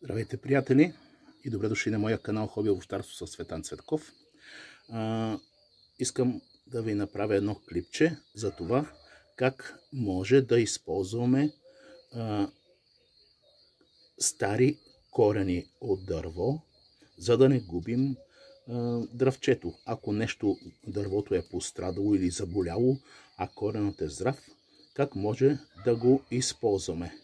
Здравейте, приятели, и добре дошли на моя канал Хобби овощарство с Цветан Цветков. Искам да ви направя едно клипче за това как може да използваме стари корени от дърво, за да не губим дръвчето. Ако нещо дървото е пострадало или заболяло, а коренът е здрав, как може да го използваме?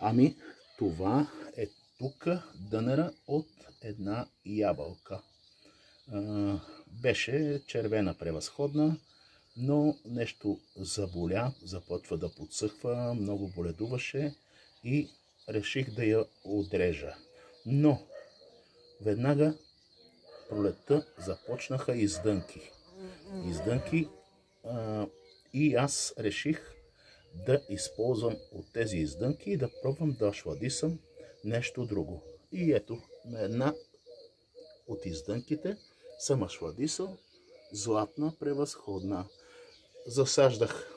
Ами, това е тук дънера от една ябълка. Беше червена, превъзходна, но нещо заболя, започва да подсъхва, много боледуваше и реших да я отрежа. Но веднага пролетта започнаха издънки. И аз реших да използвам от тези издънки и да пробвам да шладисам нещо друго. И ето, на една от издънките съм шладисал златна, превъзходна. Засаждах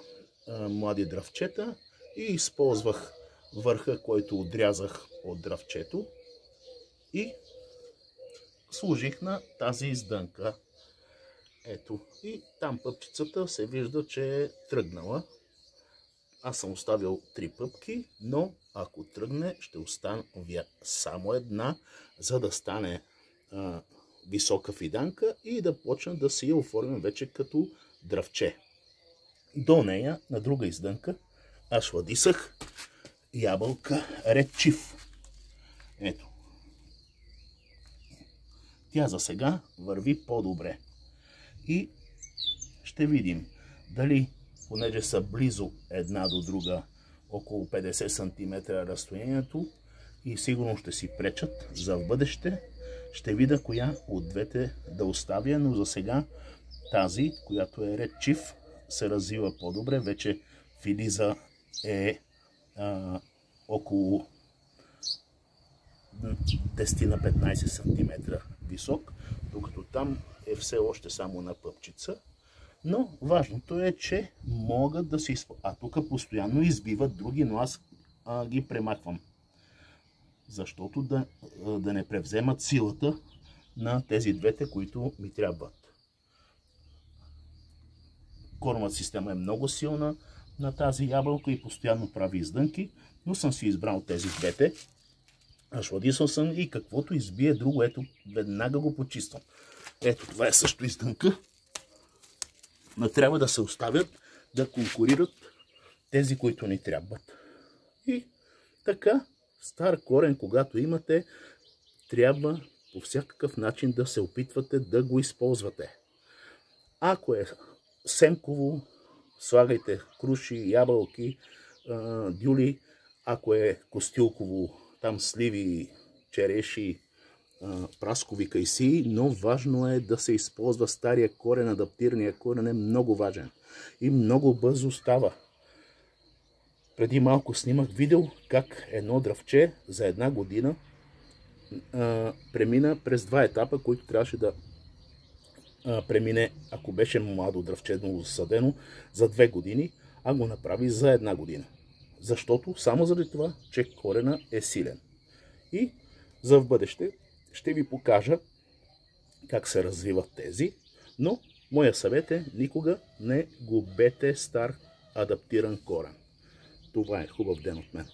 млади дръвчета и използвах върха, който отрязах от дръвчето и служих на тази издънка. Ето, и там пъпчицата се вижда, че е тръгнала. Аз съм оставил 3 пъпки, но ако тръгне, ще оставя само една, за да стане висока фиданка и да почна да си я оформям вече като дръвче. До нея, на друга издънка, аз шладисах ябълка Red Chief. Ето. Тя за сега върви по-добре. И ще видим дали, понеже са близо една до друга, около 50 см разстоянието и сигурно ще си пречат за в бъдеще, ще видя коя от двете да оставя, но за сега тази, която е Red Chief, се развива по-добре. Вече филиза е около 10 на 15 см висок, докато там е все още само на пъпчица. Но важното е, че могат да се използват. А тук постоянно избиват други, но аз ги премахвам. Защото да не превземат силата на тези двете, които ми трябват. Коренната система е много силна на тази ябълка и постоянно прави издънки, но съм си избрал тези двете. Шладисал съм и каквото избие друго, ето, веднага го почиствам. Ето, това е също издънка. Но трябва да се оставят да конкурират тези, които ни трябват. И така, стар корен, когато имате, трябва по всякакъв начин да се опитвате да го използвате. Ако е семково, слагайте круши, ябълки, дюли. Ако е костилково, там сливи, череши, праскови кайсии, но важно е да се използва стария корен. Адаптирания корен е много важен и много бързо става. Преди малко снимах видео как едно дръвче за една година премина през 2 етапа, които трябваше да премине, ако беше младо дръвче, засадено за 2 години, а го направи за 1 година. Защото само заради това, че корена е силен. И за в бъдеще ще ви покажа как се развиват тези, но моя съвет е никога не губете стар адаптиран корен. Това е хубав ден от мен.